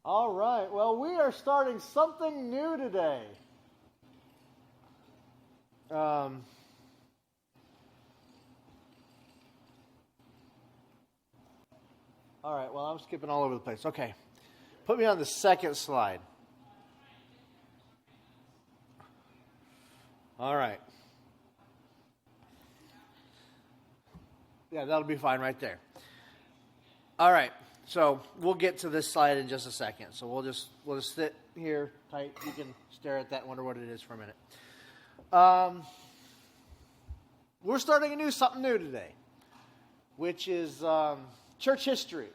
All right. Well, we are starting something new today. All right. Well, I'm skipping all over the place. Okay. Put me on the second slide. All right. Yeah, that'll be fine right there. All right. So we'll get to this slide in just a second. So we'll just sit here tight. You can stare at that and wonder what it is for a minute. We're starting something new today, which is church history.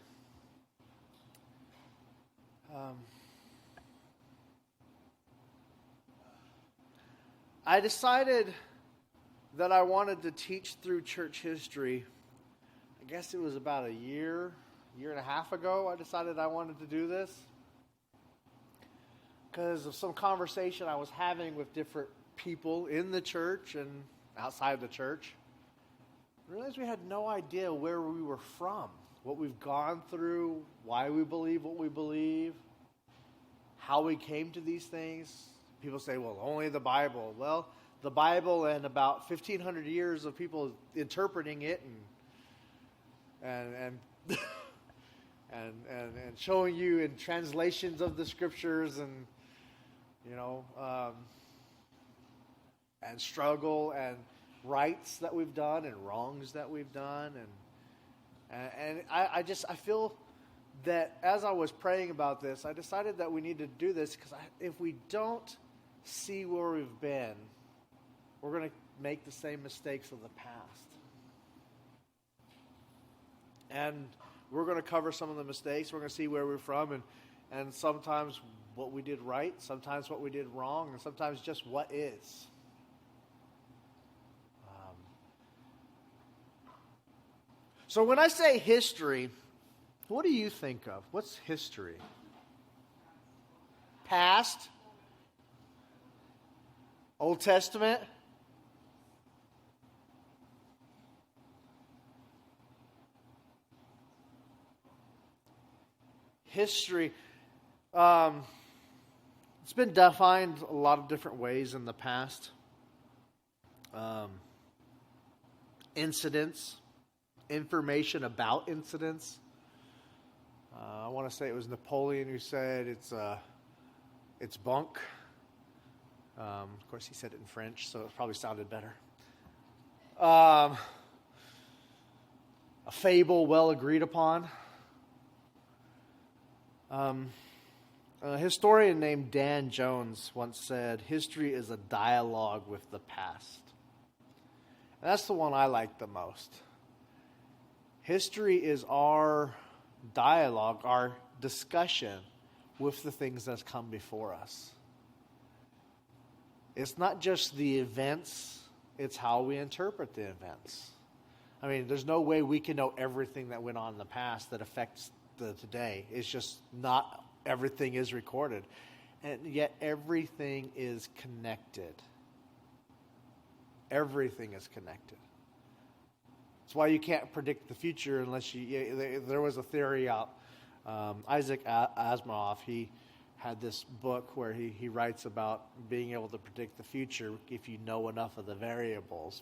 I decided that I wanted to teach through church history. I guess it was about a year and a half ago I decided I wanted to do this because of some conversation I was having with different people in the church and outside the church. I realized we had no idea where we were from, what we've gone through, why we believe what we believe, how we came to these things. People say, well, only the Bible. Well, the Bible and about 1,500 years of people interpreting it and showing you in translations of the scriptures and and struggle and rights that we've done and wrongs that we've done and I feel that as I was praying about this, I decided that we need to do this because if we don't see where we've been, we're going to make the same mistakes of the past. And we're going to cover some of the mistakes. We're going to see where we're from and sometimes what we did right, sometimes what we did wrong, and sometimes just what is. So when I say history, what do you think of? What's history? Past? Old Testament? History. It's been defined a lot of different ways in the past. Incidents, information about incidents. I want to say it was Napoleon who said it's bunk. Of course, he said it in French, so it probably sounded better. A fable well agreed upon. A historian named Dan Jones once said, history is a dialogue with the past. And that's the one I like the most. History is our dialogue, our discussion with the things that's come before us. It's not just the events, it's how we interpret the events. I mean, there's no way we can know everything that went on in the past that affects the today. It's just not everything is recorded. And yet everything is connected. Everything is connected. That's why you can't predict the future unless there was a theory out. Isaac Asimov, he had this book where he writes about being able to predict the future if you know enough of the variables.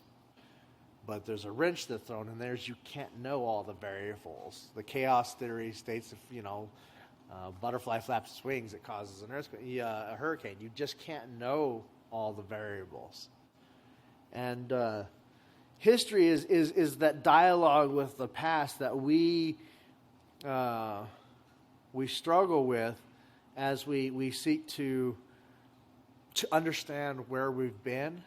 But there's a wrench that's thrown in there. You can't know all the variables. The chaos theory states if, butterfly flaps its wings, it causes an earthquake, a hurricane. You just can't know all the variables. And history is that dialogue with the past that we struggle with as we seek to understand where we've been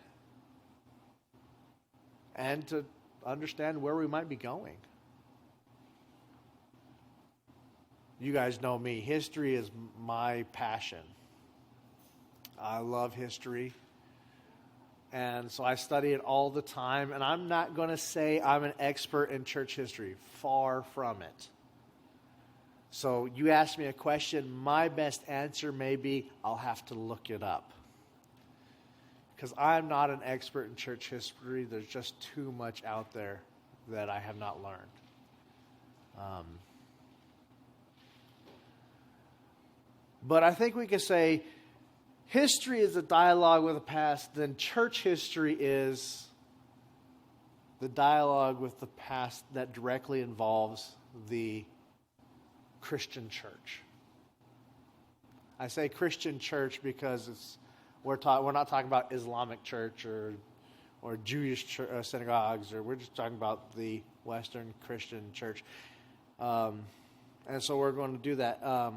and to understand where we might be going. You guys know me. History is my passion. I love history. And so I study it all the time. And I'm not going to say I'm an expert in church history. Far from it. So you ask me a question, my best answer may be I'll have to look it up. Because I'm not an expert in church history. There's just too much out there that I have not learned. But I think we could say history is a dialogue with the past, then church history is the dialogue with the past that directly involves the Christian church. I say Christian church because we're not talking about Islamic church or Jewish synagogues, or we're just talking about the Western Christian church. And so we're going to do that.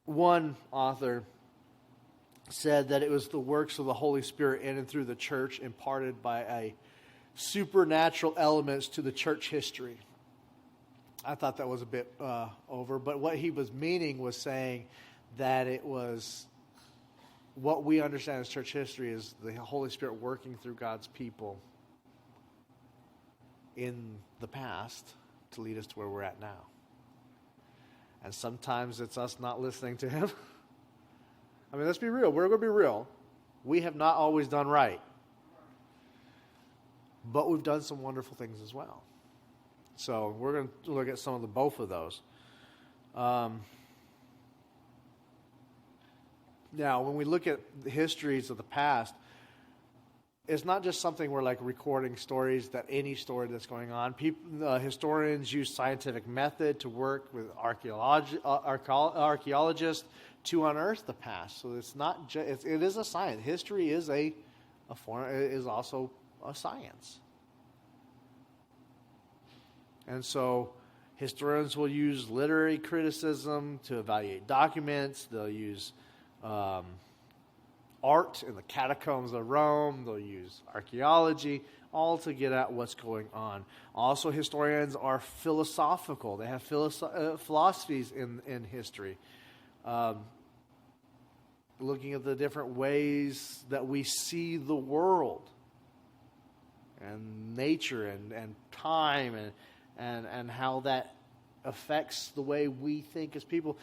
One author said that it was the works of the Holy Spirit in and through the church imparted by a supernatural elements to the church history. I thought that was a bit over, but what he was meaning was saying that it was what we understand as church history is the Holy Spirit working through God's people in the past to lead us to where we're at now. And sometimes it's us not listening to him. I mean, let's be real. We're going to be real. We have not always done right. But we've done some wonderful things as well. So we're going to look at both of those. Now, when we look at the histories of the past, it's not just something we're like recording stories, that any story that's going on. Historians use scientific method to work with archaeologists to unearth the past. So it's not just, it is a science. History is is also a science. And so historians will use literary criticism to evaluate documents. They'll use art in the catacombs of Rome. They'll use archaeology, all to get at what's going on. Also, historians are philosophical. They have philosophies in history. Looking at the different ways that we see the world and nature and time and how that affects the way we think as people.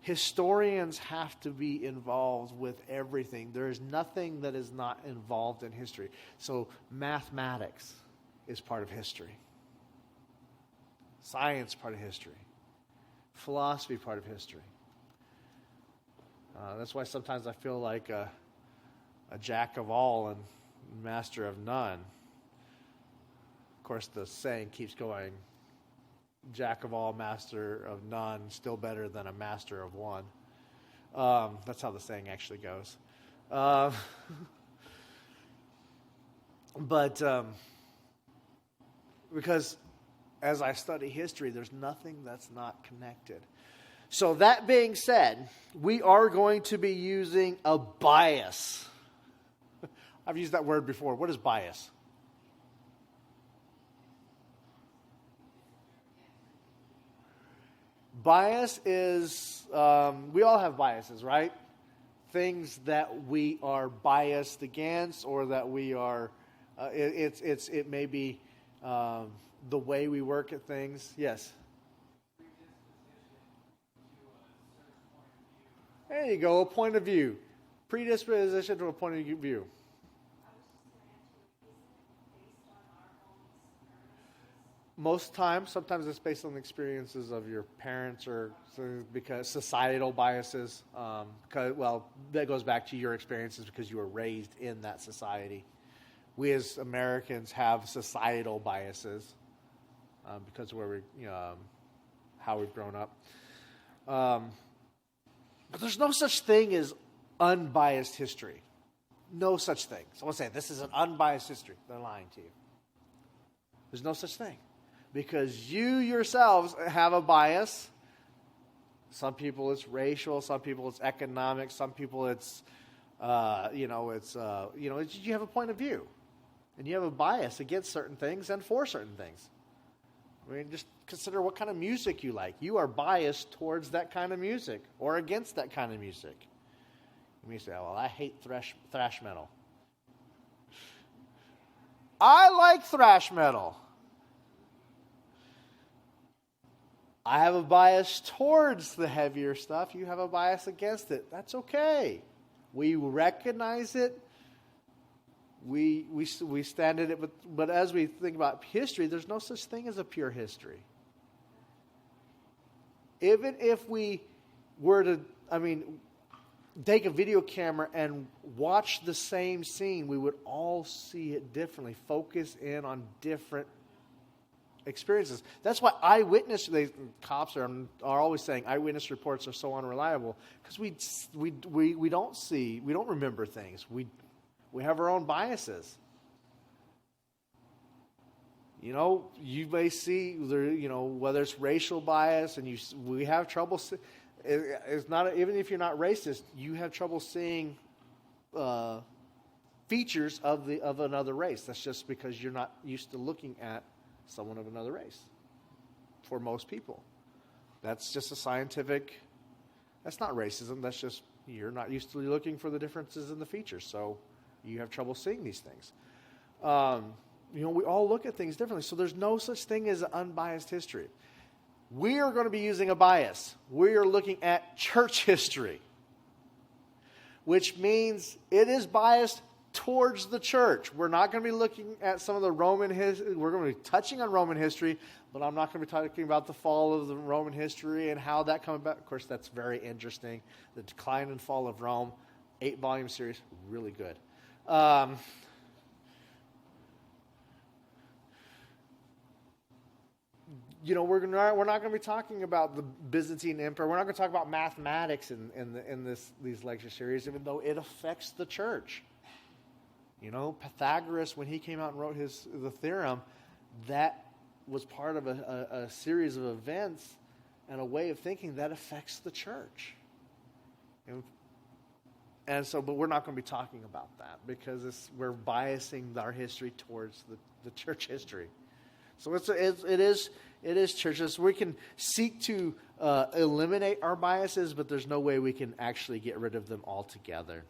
Historians have to be involved with everything. There is nothing that is not involved in history. So mathematics is part of history. Science, part of history. Philosophy, part of history. That's why sometimes I feel like a jack of all and master of none. Of course, the saying keeps going, jack of all, master of none, still better than a master of one. That's how the saying actually goes. But because as I study history, there's nothing that's not connected. So that being said, we are going to be using a bias. I've used that word before. What is bias? Bias is, we all have biases, right? Things that we are biased against, or that we are, it may be the way we work at things. Yes? There you go, a point of view. Predisposition to a point of view. Most times, sometimes it's based on the experiences of your parents, or because societal biases. That goes back to your experiences because you were raised in that society. We as Americans have societal biases because of where we, how we've grown up. But there's no such thing as unbiased history. No such thing. Someone say this is an unbiased history. They're lying to you. There's no such thing. Because you yourselves have a bias. Some people it's racial, some people it's economic, some people it's, you have a point of view. And you have a bias against certain things and for certain things. I mean, just consider what kind of music you like. You are biased towards that kind of music or against that kind of music. You may say, well, I hate thrash metal. I like thrash metal. I have a bias towards the heavier stuff. You have a bias against it. That's okay. We recognize it. We stand in it. But as we think about history, there's no such thing as a pure history. even if we were to, take a video camera and watch the same scene, we would all see it differently, focus in on different experiences. That's why cops are always saying eyewitness reports are so unreliable, because we don't remember things. We have our own biases. You may see there, whether it's racial bias, and we have trouble. It's not, even if you're not racist, you have trouble seeing features of another race. That's just because you're not used to looking at someone of another race. For most people, that's just that's not racism. That's just you're not used to looking for the differences in the features, so you have trouble seeing these things. We all look at things differently, so there's no such thing as unbiased history. We are going to be using a bias. We are looking at church history, which means it is biased towards the church. We're not going to be looking at some of the Roman history. We're going to be touching on Roman history, but I'm not going to be talking about the fall of the Roman history and how that came about. Of course, that's very interesting. The Decline and Fall of Rome, 8-volume series, really good. We're not going to be talking about the Byzantine Empire. We're not going to talk about mathematics in these lecture series, even though it affects the church. Pythagoras, when he came out and wrote the theorem, that was part of a series of events and a way of thinking that affects the church. But we're not going to be talking about that because we're biasing our history towards the church history. So it is churches. We can seek to eliminate our biases, but there's no way we can actually get rid of them altogether.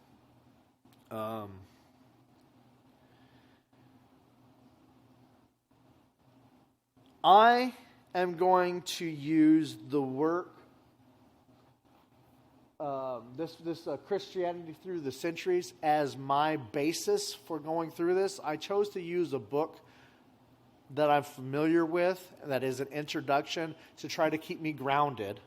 I am going to use the work, this Christianity Through the Centuries, as my basis for going through this. I chose to use a book that I'm familiar with, that is an introduction, to try to keep me grounded.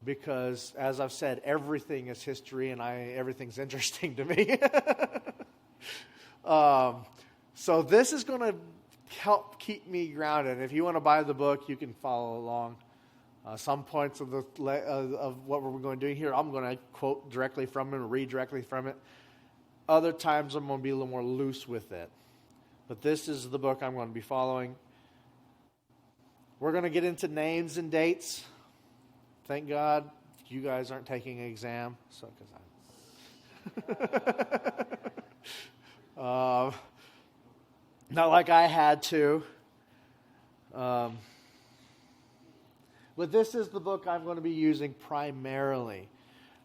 Because, as I've said, everything is history, and everything's interesting to me. So this is going to help keep me grounded. If you want to buy the book, you can follow along. Some points of what we're going to do here, I'm going to quote directly from it, or read directly from it. Other times, I'm going to be a little more loose with it. But this is the book I'm going to be following. We're going to get into names and dates. Thank God you guys aren't taking an exam. Not like I had to. But this is the book I'm going to be using primarily.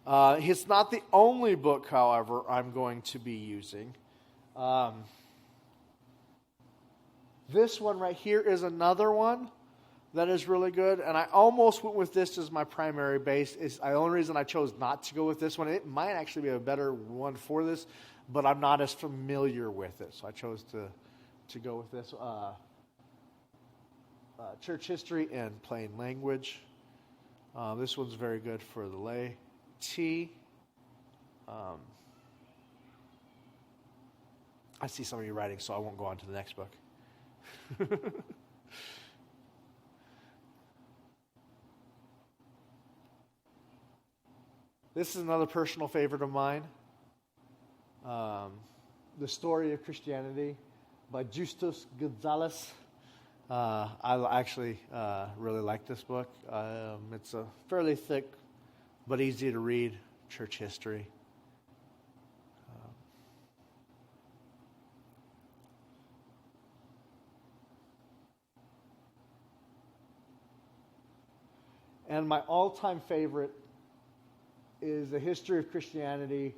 It's not the only book, however, I'm going to be using. This one right here is another one that is really good, and I almost went with this as my primary base. It's the only reason I chose not to go with this one. It might actually be a better one for this, but I'm not as familiar with it, so I chose to go with this. Church History in Plain Language. This one's very good for the laity. I see some of you writing, so I won't go on to the next book. This is another personal favorite of mine. The Story of Christianity by Justus Gonzalez. I actually really like this book. It's a fairly thick but easy to read church history. And my all-time favorite is The History of Christianity.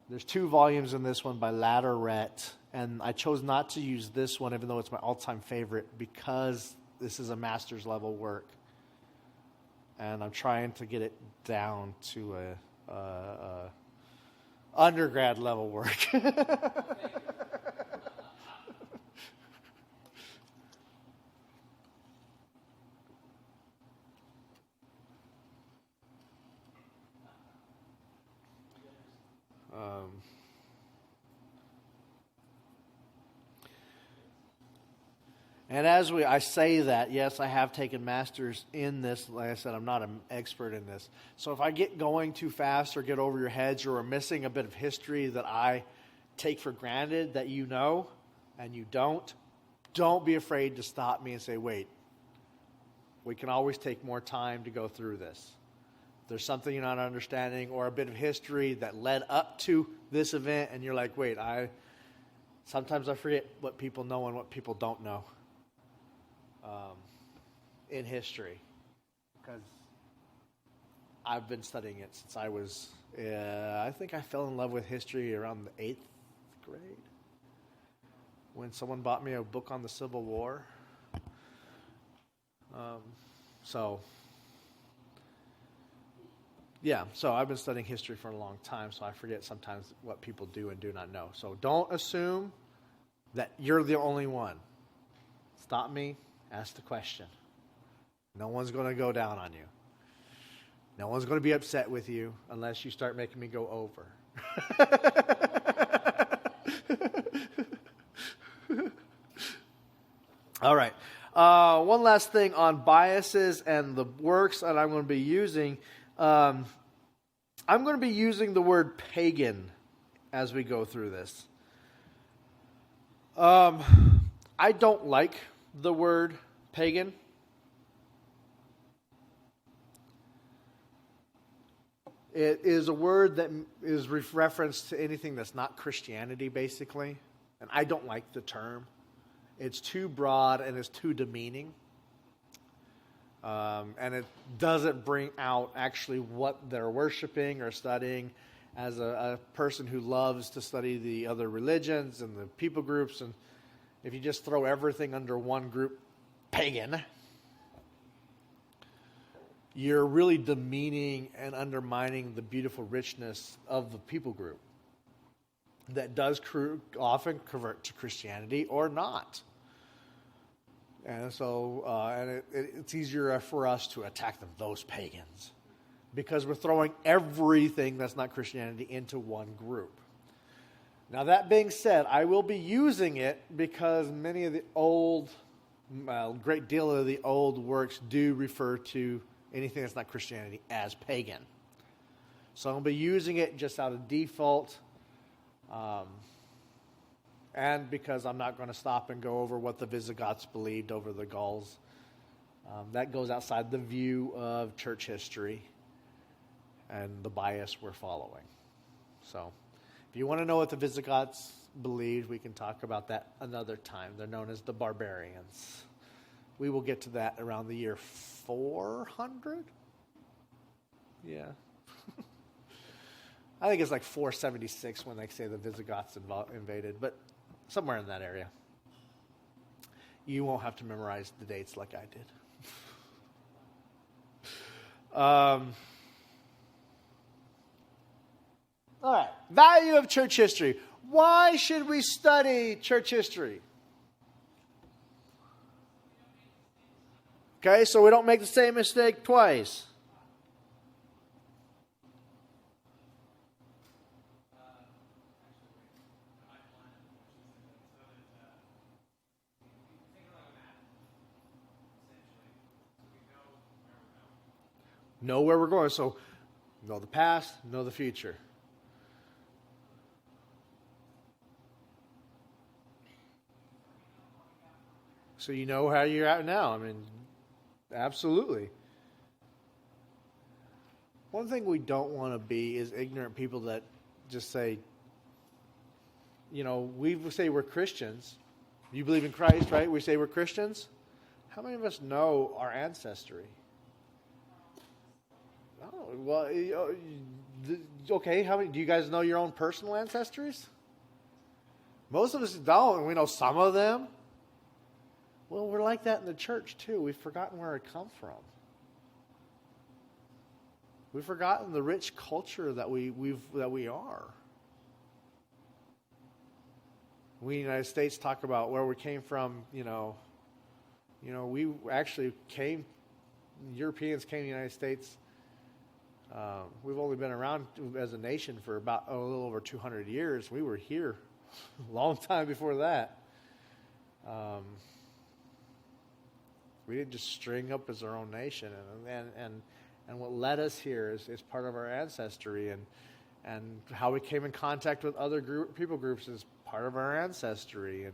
There's 2 volumes in this one by Ladderett. And I chose not to use this one, even though it's my all-time favorite, because this is a master's level work. And I'm trying to get it down to a undergrad level work. And I say that, yes, I have taken masters in this. Like I said, I'm not an expert in this. So if I get going too fast or get over your heads or are missing a bit of history that I take for granted that you know and you don't be afraid to stop me and say, wait, we can always take more time to go through this. If there's something you're not understanding or a bit of history that led up to this event and you're like, wait, sometimes I forget what people know and what people don't know in history, because I've been studying it since I was, I think I fell in love with history around the 8th grade when someone bought me a book on the Civil War. So I've been studying history for a long time, so I forget sometimes what people do and do not know. So don't assume that you're the only one. Stop me, ask the question. No one's going to go down on you. No one's going to be upset with you unless you start making me go over. All right. One last thing on biases and the works that I'm going to be using. I'm going to be using the word pagan as we go through this. I don't like the word pagan. It is a word that is referenced to anything that's not Christianity, basically. And I don't like the term. It's too broad and it's too demeaning. And it doesn't bring out actually what they're worshiping or studying. As a person who loves to study the other religions and the people groups, and if you just throw everything under one group, pagan, you're really demeaning and undermining the beautiful richness of the people group that does often convert to Christianity or not. And so it's easier for us to attack them, those pagans, because we're throwing everything that's not Christianity into one group. Now, that being said, I will be using it because many of the great deal of the old works do refer to anything that's not Christianity as pagan. So I'll be using it just out of default. And because I'm not going to stop and go over what the Visigoths believed over the Gauls. That goes outside the view of church history and the bias we're following. So if you want to know what the Visigoths believed, we can talk about that another time. They're known as the barbarians. We will get to that around the year 400? Yeah. I think it's like 476 when they say the Visigoths invaded, but somewhere in that area. You won't have to memorize the dates like I did. All right. Value of church history. Why should we study church history? Okay, so we don't make the same mistake twice. Know where we're going. So, know the past, know the future. So you know how you're at now. I mean, absolutely. One thing we don't want to be is ignorant people that just say, we say we're Christians. You believe in Christ, right? We say we're Christians. How many of us know our ancestry? Oh, well, okay. How many? Do you guys know your own personal ancestries? Most of us don't, and we know some of them. Well, we're like that in the church too. We've forgotten where it comes from. We've forgotten the rich culture that we are. We in the United States talk about where we came from. We actually came. Europeans came to the United States. We've only been around as a nation for about a little over 200 years. We were here a long time before that. We didn't just string up as our own nation. And what led us here is part of our ancestry. And how we came in contact with other people groups is part of our ancestry.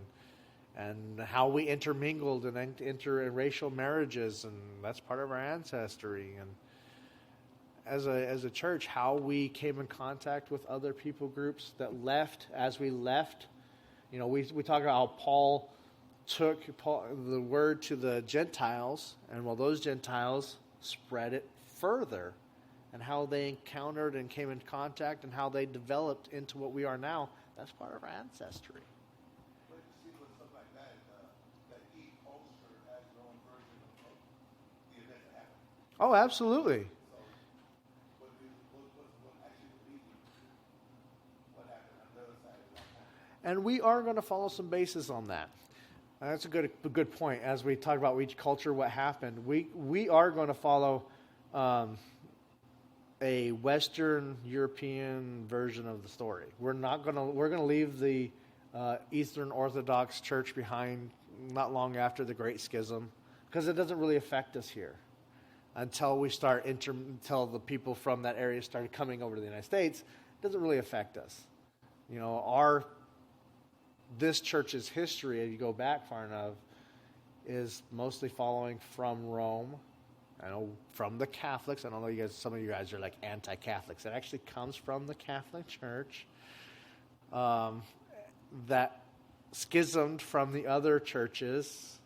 And how we intermingled and enter racial marriages, and that's part of our ancestry. And as a church, how we came in contact with other people groups that left. As we left, we talk about how Paul took the word to the Gentiles, and while those Gentiles spread it further, and how they encountered and came in contact, and how they developed into what we are now. That's part of our ancestry. Oh, absolutely. And we are going to follow some bases on that. That's a good point. As we talk about each culture, what happened, we are going to follow a Western European version of the story. We're going to leave the Eastern Orthodox Church behind not long after the Great Schism, because it doesn't really affect us here until until the people from that area started coming over to the United States. It doesn't really affect us. This church's history, if you go back far enough, is mostly following from Rome. I know from the Catholics. I don't know, some of you guys are like anti-Catholics. It actually comes from the Catholic Church that schismed from the other churches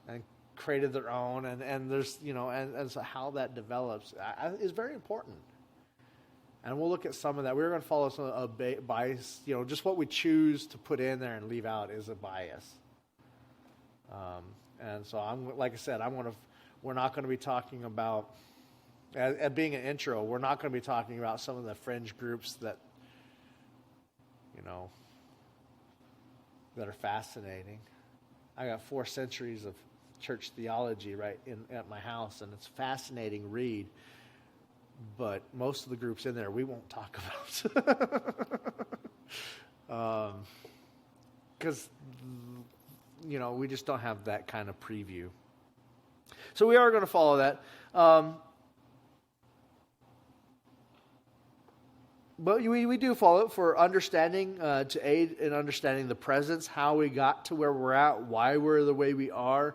and created their own. And there's, and so how that develops is very important. And we'll look at some of that. We're going to follow some bias. Just what we choose to put in there and leave out is a bias. And so we're not going to be talking about, at being an intro, we're not going to be talking about some of the fringe groups that, that are fascinating. I got 4 centuries of church theology right at my house, and it's a fascinating read. But most of the groups in there we won't talk about. Because, we just don't have that kind of preview. So we are going to follow that. But we do follow it for understanding, to aid in understanding the presence, how we got to where we're at, why we're the way we are.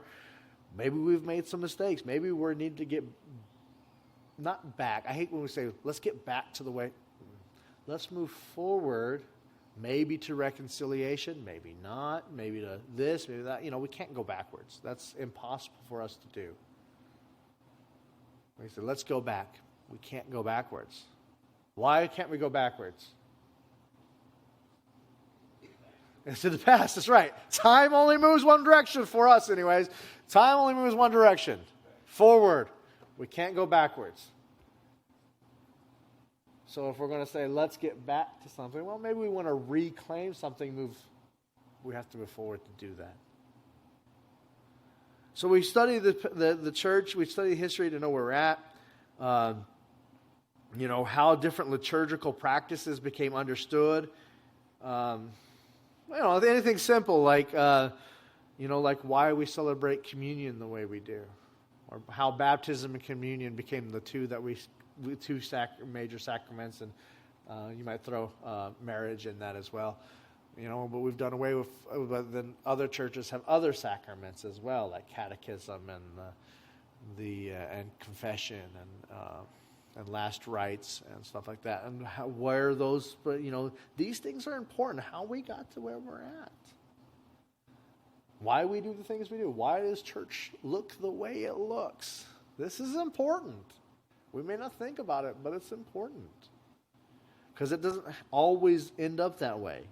Maybe we've made some mistakes. Maybe we need to get not back. I hate when we say, let's get back to the way. Let's move forward, maybe to reconciliation, maybe not, maybe to this, maybe that. We can't go backwards. That's impossible for us to do. We say, let's go back. We can't go backwards. Why can't we go backwards? It's in the past. That's right. Time only moves one direction for us anyways. Time only moves one direction. Forward. We can't go backwards. So if we're going to say, let's get back to something, well, maybe we want to reclaim something, we have to move forward to do that. So we study the church, we study history to know where we're at, how different liturgical practices became understood. Anything simple like why we celebrate communion the way we do. Or how baptism and communion became the two major sacraments, and you might throw marriage in that as well. But we've done away with. But then other churches have other sacraments as well, like catechism and and confession and last rites and stuff like that. And where those, these things are important. How we got to where we're at. Why we do the things we do. Why does church look the way it looks? This is important. We may not think about it, but it's important. Because it doesn't always end up that way,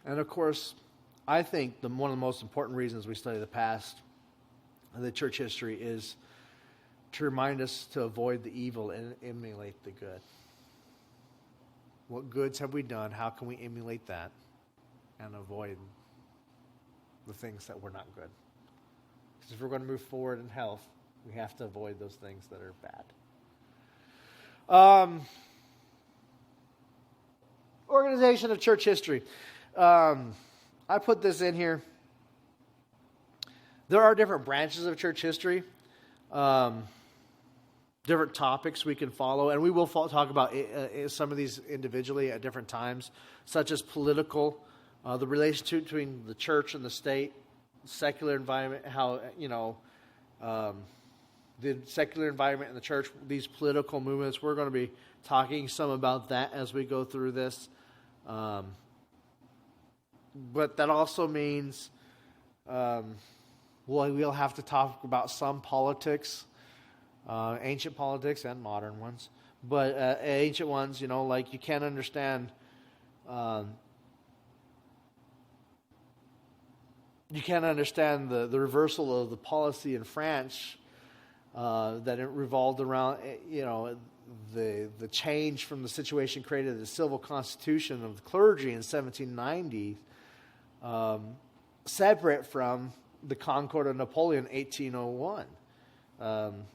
And of course, I think one of the most important reasons we study the past and the church history is to remind us to avoid the evil and emulate the good. What goods have we done? How can we emulate that? and avoid the things that were not good. Because if we're going to move forward in health, we have to avoid those things that are bad. Organization of church history. I put this in here. There are different branches of church history, different topics we can follow, and we will talk about some of these individually at different times, such as political, the relationship between the church and the state, secular environment, how, the secular environment in the church, these political movements. We're going to be talking some about that as we go through this. But that also means we'll have to talk about some politics, ancient politics and modern ones. But ancient ones, like you can't understand. You can't understand the reversal of the policy in France that it revolved around, the change from the situation created in the civil constitution of the clergy in 1790, separate from the Concord of Napoleon in 1801,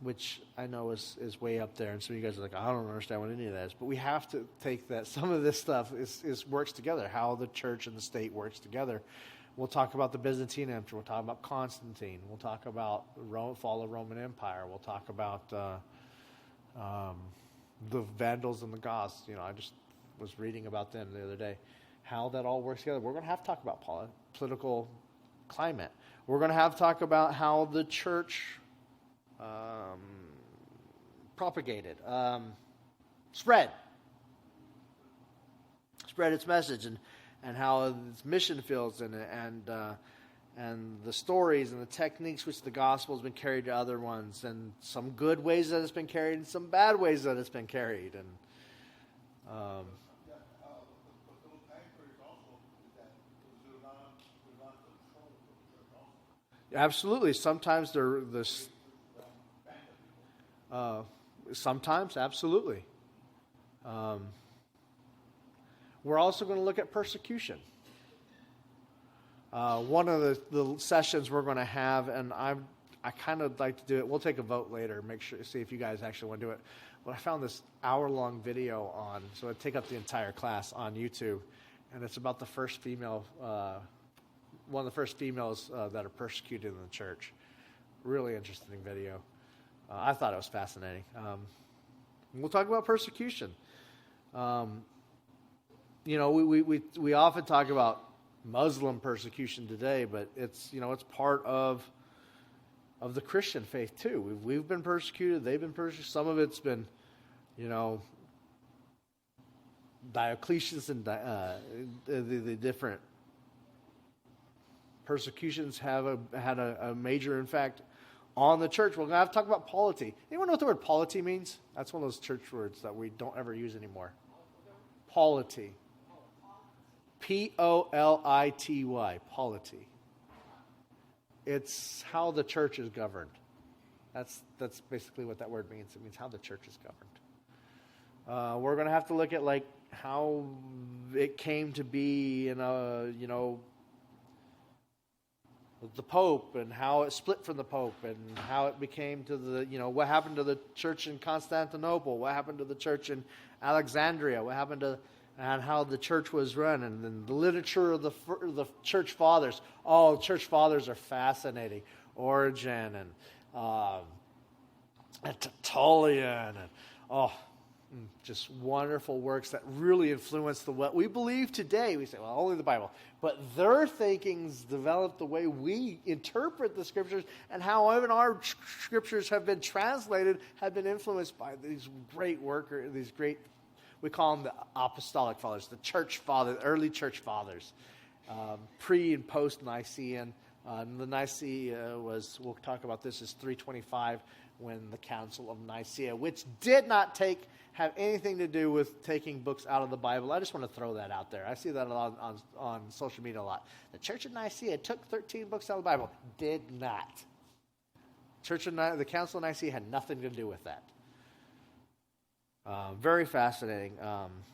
which I know is way up there. And so you guys are like, I don't understand what any of that is. But we have to take that. Some of this stuff works together, how the church and the state works together. We'll talk about the Byzantine Empire. We'll talk about Constantine. We'll talk about the fall of Roman Empire. We'll talk about the Vandals and the Goths. I just was reading about them the other day. How that all works together. We're going to have to talk about political climate. We're going to have to talk about how the church propagated, spread its message, and how its mission fields and the stories and the techniques which the gospel has been carried to other ones, and some good ways that it's been carried and some bad ways that it's been carried. And absolutely, sometimes sometimes absolutely. We're also going to look at persecution. One of the sessions we're going to have, and I kind of like to do it. We'll take a vote later, see if you guys actually want to do it. But I found this hour-long video so it'd take up the entire class on YouTube, and it's about the first female, one of the first females that are persecuted in the church. Really interesting video. I thought it was fascinating. We'll talk about persecution. We often talk about Muslim persecution today, but it's part of the Christian faith too. We've been persecuted; they've been persecuted. Some of it's been, Diocletians and the different persecutions had a major impact on the church. We're going to have to talk about polity. Anyone know what the word polity means? That's one of those church words that we don't ever use anymore. Polity. Polity. Polity. It's how the church is governed. That's basically what that word means. It means how the church is governed. We're going to have to look at how it came to be in the Pope, and how it split from the Pope, and how it became to what happened to the church in Constantinople, what happened to the church in Alexandria, what happened to, and how the church was run, and then the literature of the church fathers. Oh, church fathers are fascinating. Origen and Tertullian, and just wonderful works that really influenced what we believe today. We say, well, only the Bible. But their thinkings developed the way we interpret the Scriptures, and how even our Scriptures have been translated, have been influenced by these great workers, we call them the apostolic fathers, the church fathers, early church fathers, pre and post Nicene. The Nicaea we'll talk about this, is 325, when the Council of Nicaea, which did not have anything to do with taking books out of the Bible. I just want to throw that out there. I see that a lot on social media a lot. The Church of Nicaea took 13 books out of the Bible. Did not. The Council of Nicaea had nothing to do with that. Very fascinating.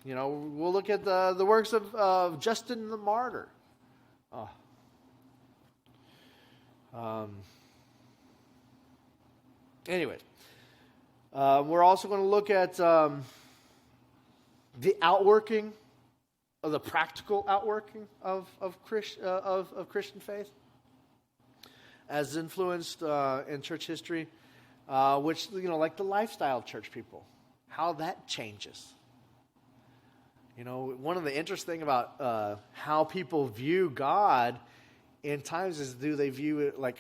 We'll look at the works of Justin the Martyr. Anyway, we're also going to look at the outworking, of the practical outworking of Christian faith, as influenced in church history, which, like the lifestyle of church people, how that changes. One of the interesting things about how people view God in times is, do they view it like,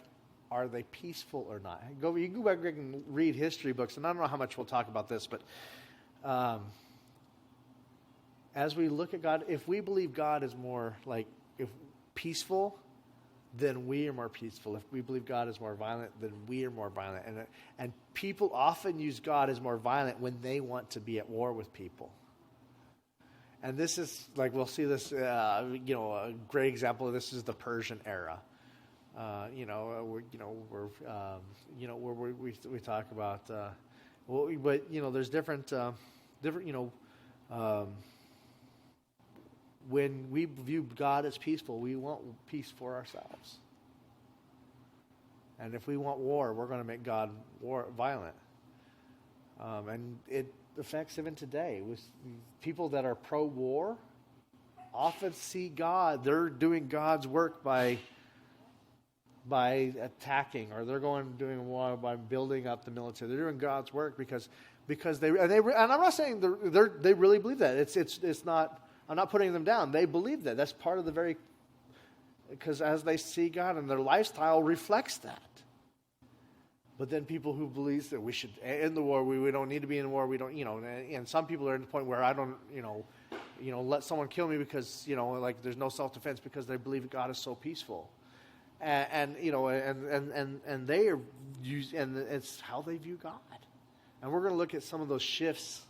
are they peaceful or not? You can go back and read history books, and I don't know how much we'll talk about this, but as we look at God, if we believe God is more peaceful, then we are more peaceful. If we believe God is more violent, then we are more violent. And people often use God as more violent when they want to be at war with people. And this is, we'll see this, a great example of this is the Persian era. We talk about, but there's different, when we view God as peaceful, we want peace for ourselves. And if we want war, we're going to make God violent. And it affects even today. With people that are pro-war often see God, they're doing God's work by attacking, or they're doing war by building up the military. They're doing God's work because they and I'm not saying they really believe that. It's not. I'm not putting them down. They believe that. That's part of because as they see God and their lifestyle reflects that. But then people who believe that we should end the war, we don't need to be in war, we don't, and some people are at the point where I don't, let someone kill me because, there's no self-defense because they believe God is so peaceful. And they are and it's how they view God. And we're going to look at some of those shifts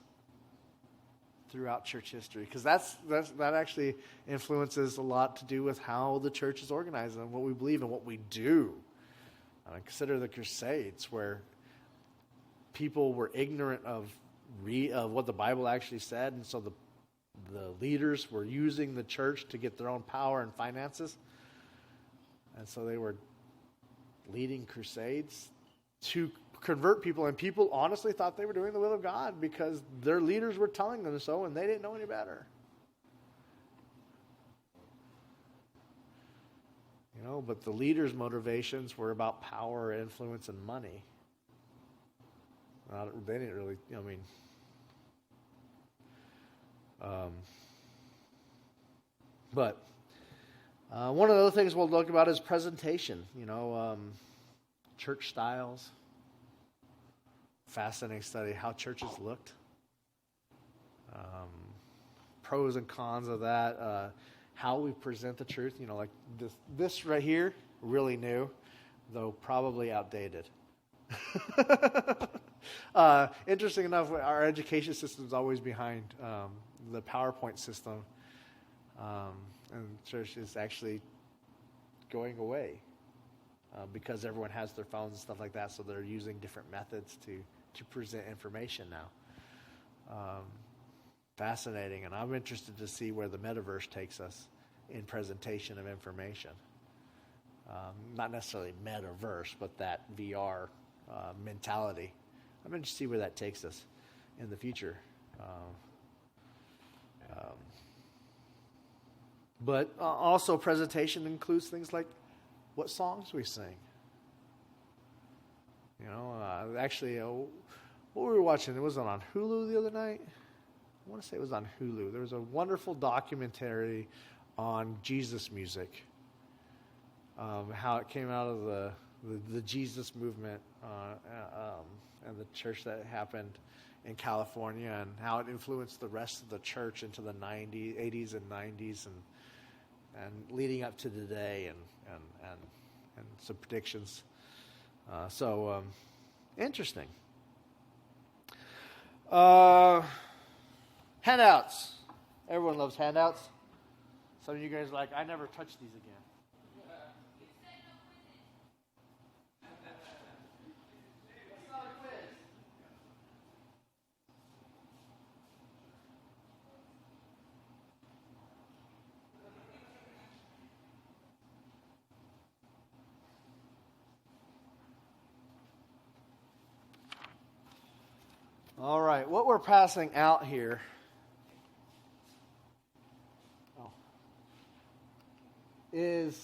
throughout church history, because that actually influences a lot to do with how the church is organized and what we believe and what we do. Consider the Crusades, where people were ignorant of what the Bible actually said, and so the leaders were using the church to get their own power and finances, and so they were leading crusades to convert people, and people honestly thought they were doing the will of God because their leaders were telling them so, and they didn't know any better. But the leaders' motivations were about power, influence, and money. They didn't really, but one of the other things we'll talk about is presentation, church styles. Fascinating study, how churches looked. Pros and cons of that. How we present the truth. Like this right here, really new, though probably outdated. Interesting enough, our education system is always behind the PowerPoint system. And church is actually going away because everyone has their phones and stuff like that, so they're using different methods to present information now. Fascinating, and I'm interested to see where the metaverse takes us in presentation of information. Not necessarily metaverse, but that VR mentality. I'm interested to see where that takes us in the future. But also presentation includes things like what songs we sing. Actually, what we were watching, it was on Hulu the other night. I want to say it was on Hulu. There was a wonderful documentary on Jesus music, how it came out of the Jesus movement and the church that happened in California, and how it influenced the rest of the church into the 80s and 90s, and leading up to today, and some predictions. Interesting. Handouts. Everyone loves handouts. Some of you guys are like, I never touch these again. All right, what we're passing out here is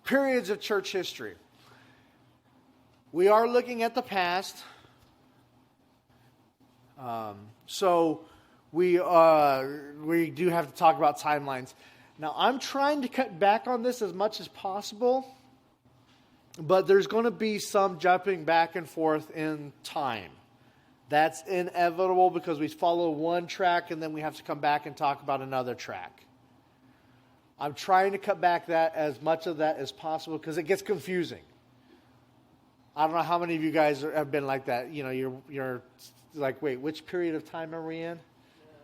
periods of church history. We are looking at the past. So we do have to talk about timelines. Now, I'm trying to cut back on this as much as possible, but there's going to be some jumping back and forth in time. That's inevitable because we follow one track and then we have to come back and talk about another track. I'm trying to cut back that as much of that as possible because it gets confusing. I don't know how many of you guys have been like that. You know, you're like, wait, which period of time are we in?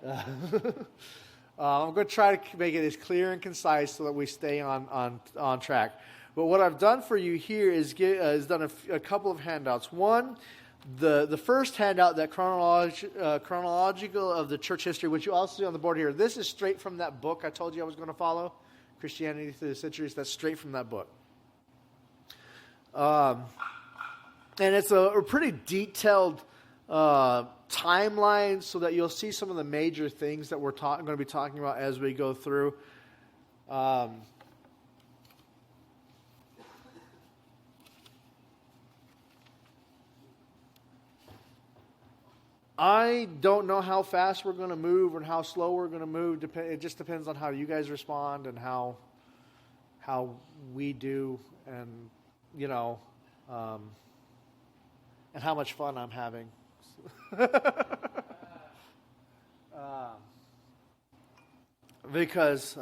I'm going to try to make it as clear and concise so that we stay on track. But what I've done for you here is done a couple of handouts. One, the first handout, that chronological of the church history, which you also see on the board here. This is straight from that book I told you I was going to follow, Christianity Through the Centuries. That's straight from that book. And it's a pretty detailed timeline so that you'll see some of the major things that we're going to be talking about as we go through. I don't know how fast we're going to move and how slow we're going to move. It just depends on how you guys respond and how we do, and and how much fun I'm having. Because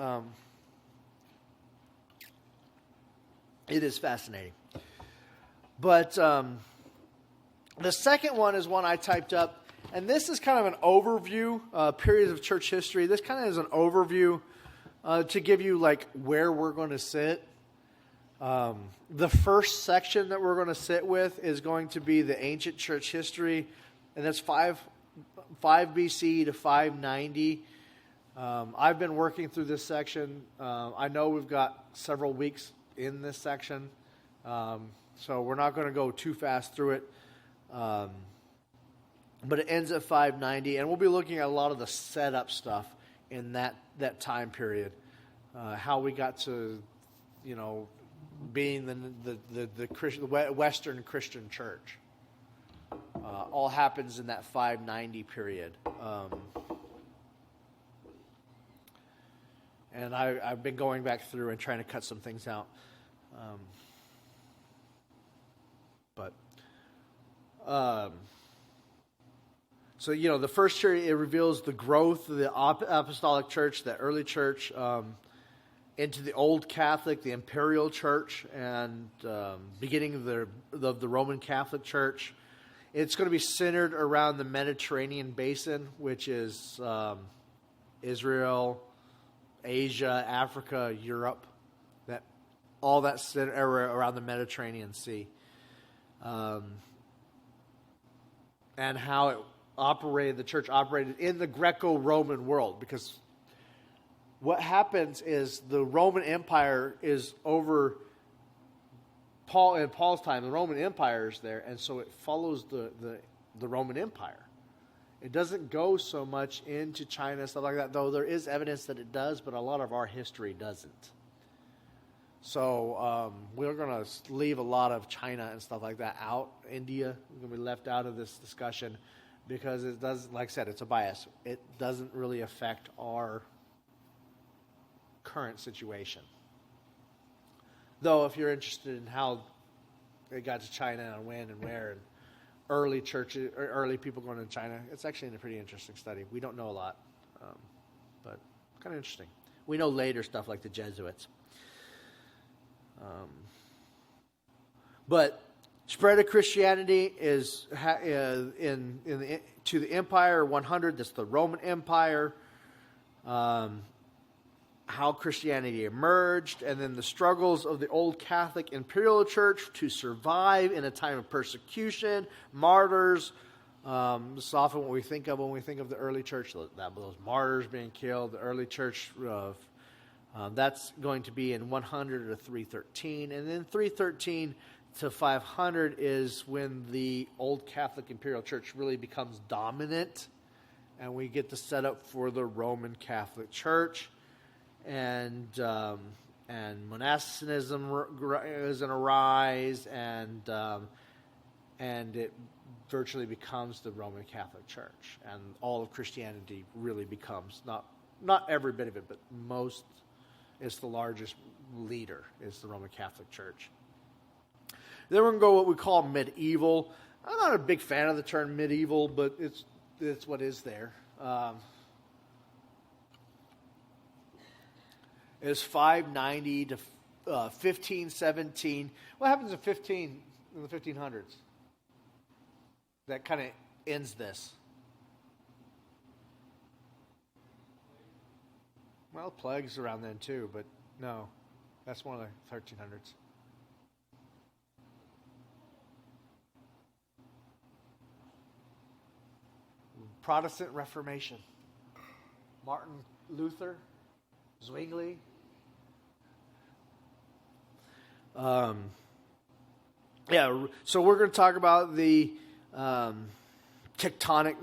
it is fascinating. But the second one is one I typed up. And this is kind of an overview, periods of church history. This kind of is an overview to give you like where we're going to sit. The first section that we're going to sit with is going to be the ancient church history, and that's 5 BC to 590. I've been working through this section. I know we've got several weeks in this section, so we're not going to go too fast through it. But it ends at 590, and we'll be looking at a lot of the setup stuff in that time period. How we got to, being the Western Christian church. All happens in that 590 period. And I've been going back through and trying to cut some things out. So, the first period, it reveals the growth of the apostolic church, the early church, into the old Catholic, the imperial church, and beginning of the Roman Catholic Church. It's going to be centered around the Mediterranean basin, which is Israel, Asia, Africa, Europe, all that centered around the Mediterranean Sea. And how the church operated in the Greco-Roman world, because what happens is the Roman Empire is over in Paul's time. The Roman Empire is there, and so it follows the Roman Empire. It doesn't go so much into China and stuff like that, though there is evidence that it does, but a lot of our history doesn't. So we're going to leave a lot of China and stuff like that out. India is going to be left out of this discussion because it does, like I said, it's a bias. It doesn't really affect our current situation. Though if you're interested in how it got to China and when and where and early churches, or early people going to China, it's actually a pretty interesting study. We don't know a lot, but kind of interesting. We know later stuff like the Jesuits. But spread of Christianity is to the Empire 100. That's the Roman Empire. How Christianity emerged, and then the struggles of the old Catholic imperial church to survive in a time of persecution, martyrs. This is often what we think of when we think of the early church. Those martyrs being killed, the early church. That's going to be in 100 to 313. And then 313, to 500 is when the old Catholic Imperial Church really becomes dominant, and we get the setup for the Roman Catholic Church, and monasticism is in a rise, and it virtually becomes the Roman Catholic Church, and all of Christianity really becomes not every bit of it, but most. It's the largest leader is the Roman Catholic Church. Then we're going to go what we call medieval. I'm not a big fan of the term medieval, but it's what is there. It's 590 to 1517. What happens in the 1500s? That kind of ends this. Well, plagues around then too, but no, that's one of the 1300s. Protestant Reformation. Martin Luther, Zwingli. So we're going to talk about the Latin tectonic,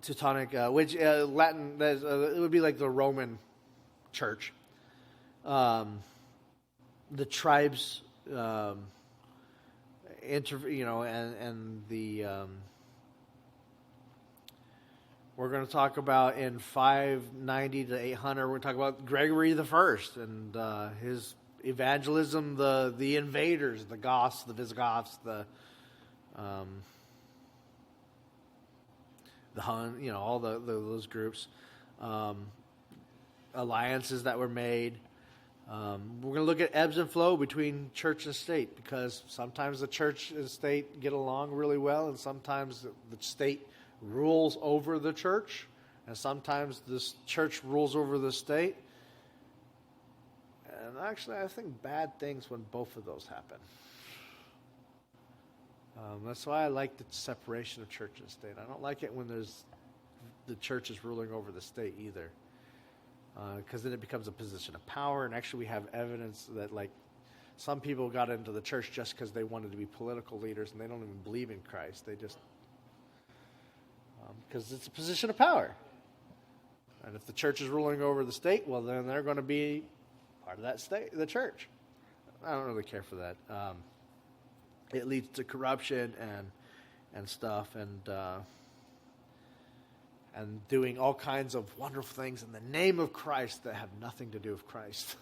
Teutonic, which Latin, it would be like the Roman Church. The tribes, we're going to talk about in 590 to 800. We're going to talk about Gregory the First and his evangelism, the invaders, the Goths, the Visigoths, the Hun, all those groups, alliances that were made. We're going to look at ebbs and flow between church and state, because sometimes the church and state get along really well, and sometimes the state rules over the church, and sometimes this church rules over the state. And actually, I think bad things when both of those happen. That's why I like the separation of church and state. I don't like it when the church is ruling over the state either, because then it becomes a position of power. And actually, we have evidence that some people got into the church just because they wanted to be political leaders, and they don't even believe in Christ. They just because it's a position of power. And if the church is ruling over the state, well, then they're going to be part of that state, the church. I don't really care for that. It leads to corruption and stuff, and doing all kinds of wonderful things in the name of Christ that have nothing to do with Christ.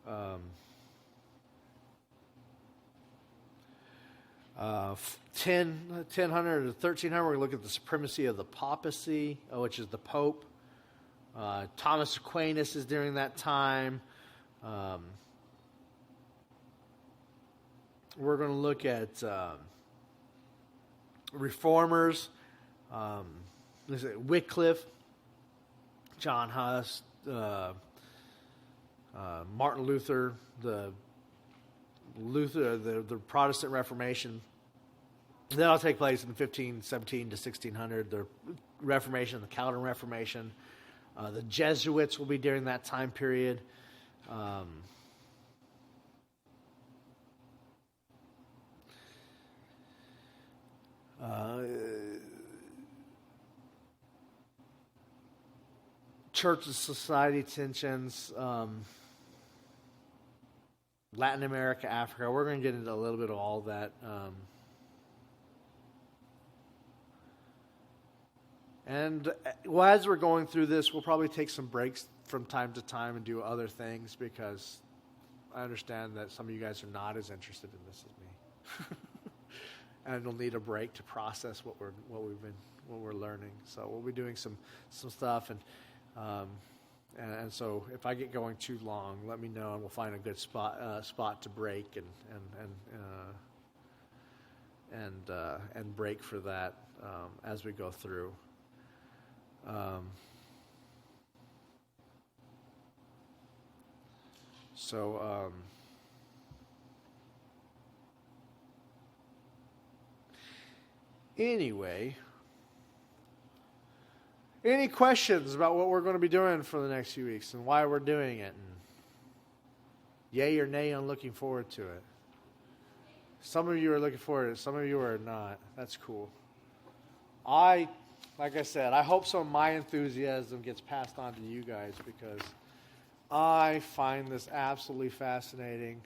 1000 to 1300, we're going to look at the supremacy of the papacy, which is the Pope. Thomas Aquinas is during that time. We're going to look at reformers, Wycliffe, John Huss, Martin Luther, the Protestant Reformation. That'll take place in 1517 to 1600. The Reformation, the Calvin Reformation. The Jesuits will be during that time period. Church and society tensions, Latin America, Africa. We're going to get into a little bit of all that. And as we're going through this, we'll probably take some breaks from time to time and do other things, because I understand that some of you guys are not as interested in this as me. And we'll need a break to process what we're learning. So we'll be doing some stuff, and so if I get going too long, let me know, and we'll find a good spot to break and break for that as we go through. Anyway, any questions about what we're going to be doing for the next few weeks and why we're doing it? Yay or nay on looking forward to it? Some of you are looking forward to it. Some of you are not. That's cool. Like I said, I hope some of my enthusiasm gets passed on to you guys because I find this absolutely fascinating.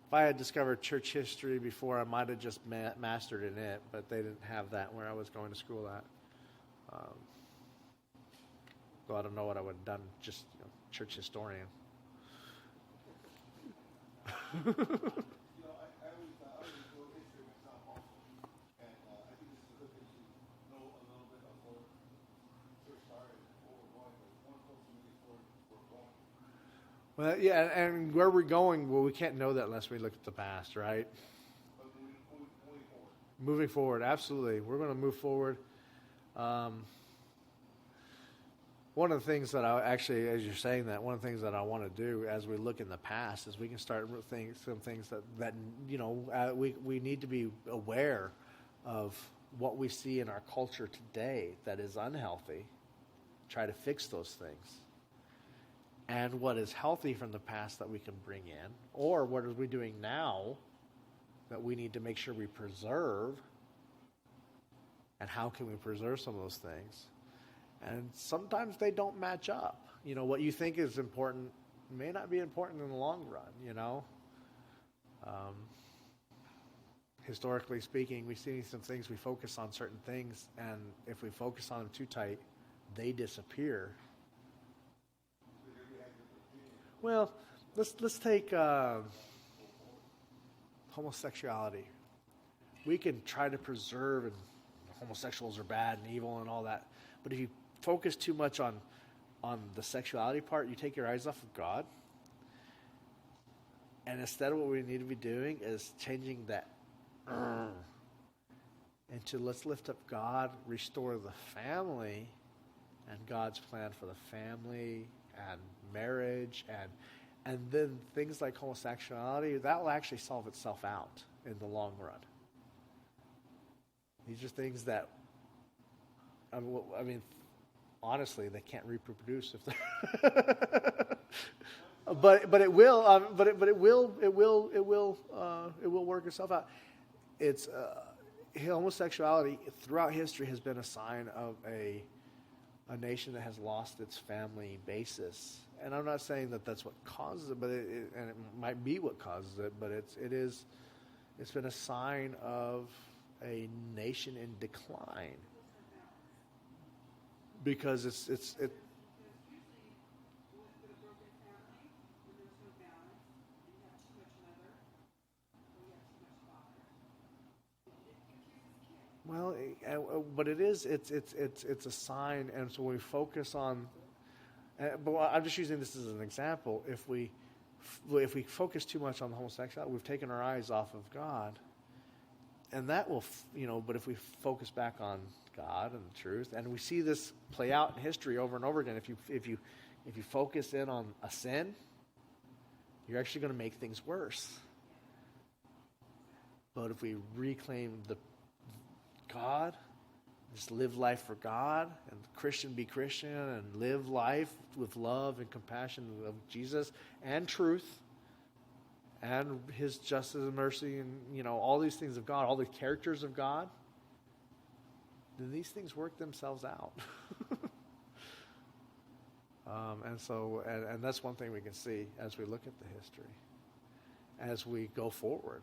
If I had discovered church history before, I might have just mastered in it, but they didn't have that where I was going to school at. So I don't know what I would have done, just church historian. Well, yeah, and where we're going, well, we can't know that unless we look at the past, right? Moving forward, absolutely. We're going to move forward. One of the things that I actually, as you're saying that, one of the things that I want to do as we look in the past is we can start some things that we need to be aware of what we see in our culture today that is unhealthy. Try to fix those things. And what is healthy from the past that we can bring in, or what are we doing now that we need to make sure we preserve, and how can we preserve some of those things? And sometimes they don't match up. What you think is important may not be important in the long run, Historically speaking, we see some things, we focus on certain things, and if we focus on them too tight, they disappear. Well, let's take homosexuality. We can try to preserve, and homosexuals are bad and evil and all that, but if you focus too much on the sexuality part, you take your eyes off of God, and instead what we need to be doing is changing that into let's lift up God, restore the family, and God's plan for the family and marriage, and then things like homosexuality, that will actually solve itself out in the long run. These are things that, I mean, honestly, they can't reproduce if they're. but it will. It will work itself out. It's homosexuality throughout history has been a sign of a nation that has lost its family basis. And I'm not saying that that's what causes it, but it might be what causes it. But it's been a sign of a nation in decline because it's. Well, but it's a sign, and so when we focus on, but I'm just using this as an example. If we focus too much on the homosexuality, we've taken our eyes off of God, and that will, But if we focus back on God and the truth, and we see this play out in history over and over again. If you focus in on a sin, you're actually going to make things worse. But if we reclaim the God, just live life for God, and Christian be Christian, and live life with love and compassion of Jesus and truth and His justice and mercy and all these things of God, all the characters of God, then these things work themselves out. And that's one thing we can see as we look at the history, as we go forward.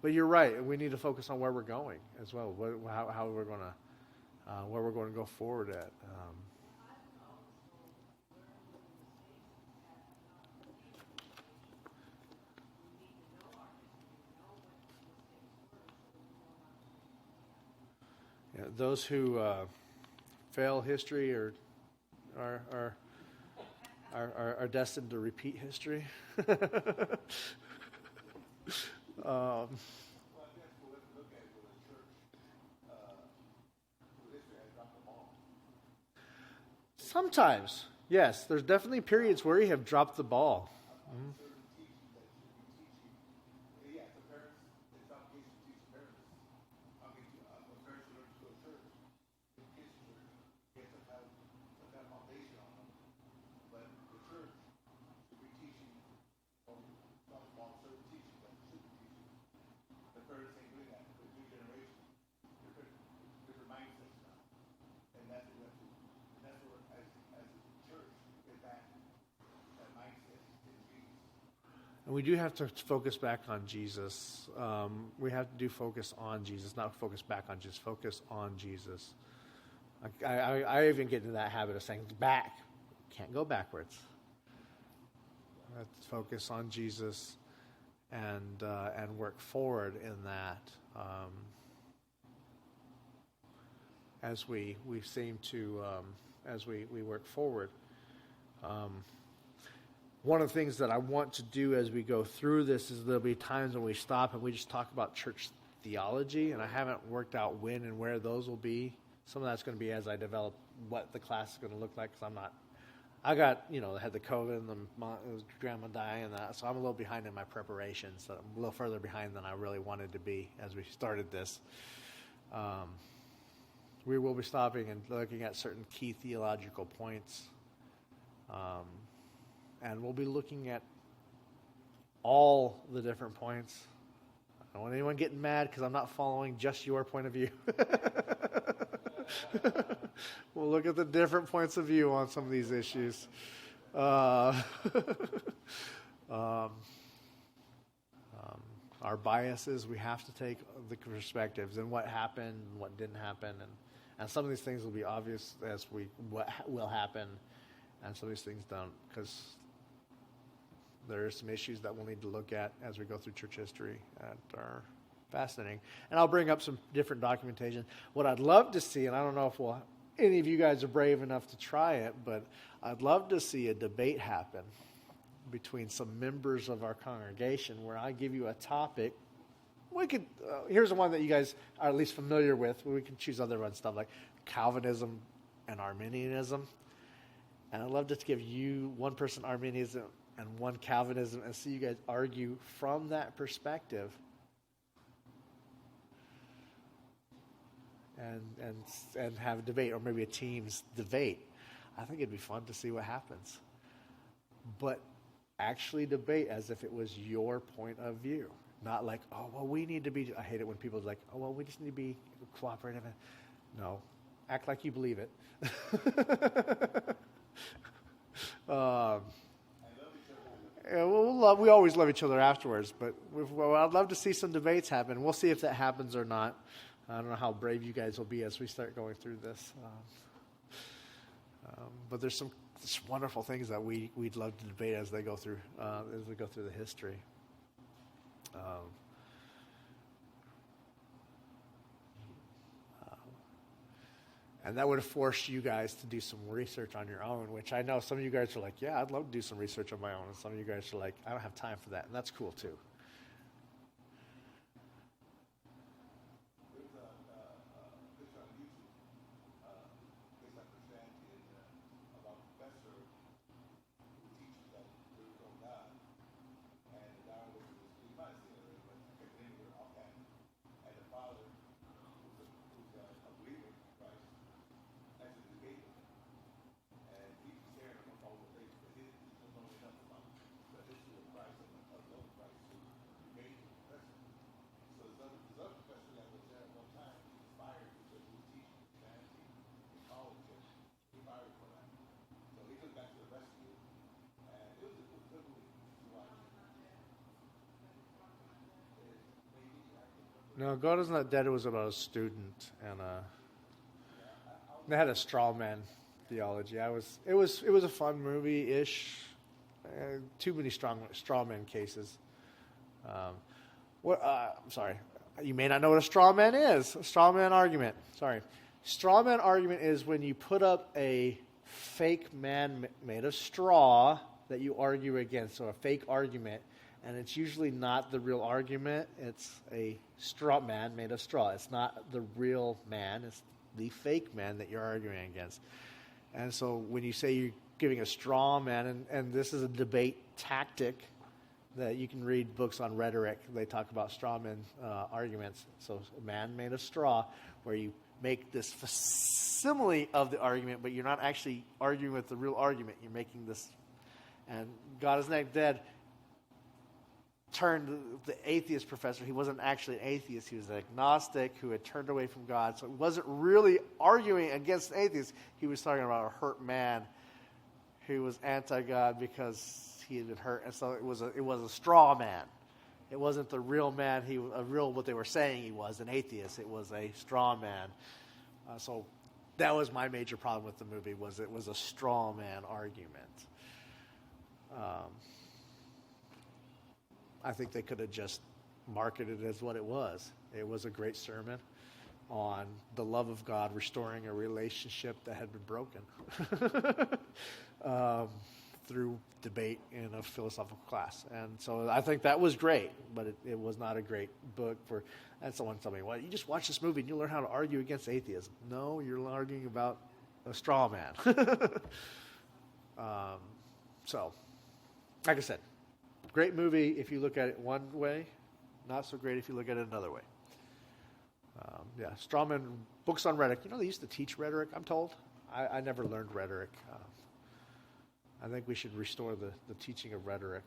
But you're right. We need to focus on where we're going as well. How we're going to, where we're going to go forward at. Those who fail history are destined to repeat history. Sometimes, yes. There's definitely periods where you have dropped the ball. Mm-hmm. And we do have to focus back on Jesus. We have to do focus on Jesus, not focus back on Jesus, focus on Jesus. I even get into that habit of saying back. Can't go backwards. Let's focus on Jesus and work forward in that. As we seem to, as we work forward. One of the things that I want to do as we go through this is there'll be times when we stop and we just talk about church theology, and I haven't worked out when and where those will be. Some of that's going to be as I develop what the class is going to look like, because I had the COVID and the grandma dying and that, so I'm a little behind in my preparation, so I'm a little further behind than I really wanted to be as we started this. We will be stopping and looking at certain key theological points. And we'll be looking at all the different points. I don't want anyone getting mad because I'm not following just your point of view. We'll look at the different points of view on some of these issues. Our biases, we have to take the perspectives and what happened and what didn't happen. And some of these things will be obvious as what will happen, and some of these things don't, because there are some issues that we'll need to look at as we go through church history that are fascinating. And I'll bring up some different documentation. What I'd love to see, and I don't know if any of you guys are brave enough to try it, but I'd love to see a debate happen between some members of our congregation where I give you a topic. We could, here's the one that you guys are at least familiar with. We can choose other ones, stuff like Calvinism and Arminianism. And I'd love to give you one person Arminianism and one Calvinism and see you guys argue from that perspective. And have a debate, or maybe a team's debate. I think it'd be fun to see what happens. But actually debate as if it was your point of view. Not like, oh, well, we need to be, I hate it when people are like, oh, well, we just need to be cooperative. No, act like you believe it. We always love each other afterwards, but I'd love to see some debates happen. We'll see if that happens or not. I don't know how brave you guys will be as we start going through this. But there's some wonderful things that we'd love to debate as we go through the history. And that would have forced you guys to do some research on your own, which I know some of you guys are like, yeah, I'd love to do some research on my own. And some of you guys are like, I don't have time for that. And that's cool too. No, God is Not Dead. It was about a student, and they had a straw man theology. It was a fun movie-ish. Too many straw man cases. I'm sorry. You may not know what a straw man is. A straw man argument. Sorry. Straw man argument is when you put up a fake man made of straw that you argue against. So a fake argument. And it's usually not the real argument. It's a straw man made of straw. It's not the real man. It's the fake man that you're arguing against. And so when you say you're giving a straw man, and this is a debate tactic that you can read books on rhetoric. They talk about straw man arguments. So a man made of straw, where you make this facsimile of the argument, but you're not actually arguing with the real argument. You're making this. And God is Not Dead turned the atheist professor. He wasn't actually an atheist. He was an agnostic who had turned away from God. So he wasn't really arguing against atheists. He was talking about a hurt man who was anti-God because he had been hurt, and so it was a straw man. It wasn't the real man. What they were saying he was, an atheist. It was a straw man. So that was my major problem with the movie. Was it was a straw man argument. I think they could have just marketed it as what it was. It was a great sermon on the love of God restoring a relationship that had been broken through debate in a philosophical class. And so I think that was great, but it was not a great book for, and someone told me, well, you just watch this movie and you'll learn how to argue against atheism. No, you're arguing about a straw man. So, like I said, great movie if you look at it one way, not so great if you look at it another way. Strawman books on rhetoric. They used to teach rhetoric, I'm told. I never learned rhetoric. I think we should restore the teaching of rhetoric.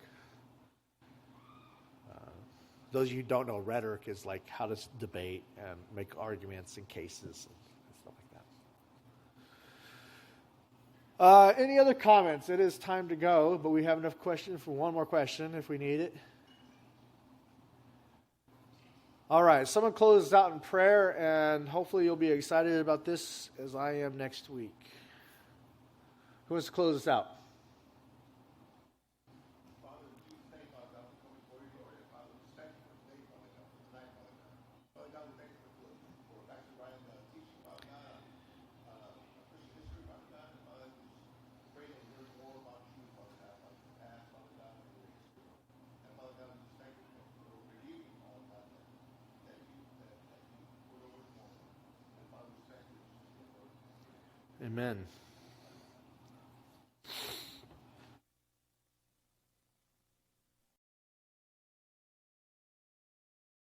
Those of you who don't know, rhetoric is like how to debate and make arguments in cases and stuff like that. Any other comments? It is time to go, but we have enough questions for one more question if we need it. All right, someone close us out in prayer, and hopefully you'll be excited about this as I am next week. Who wants to close us out? Amen.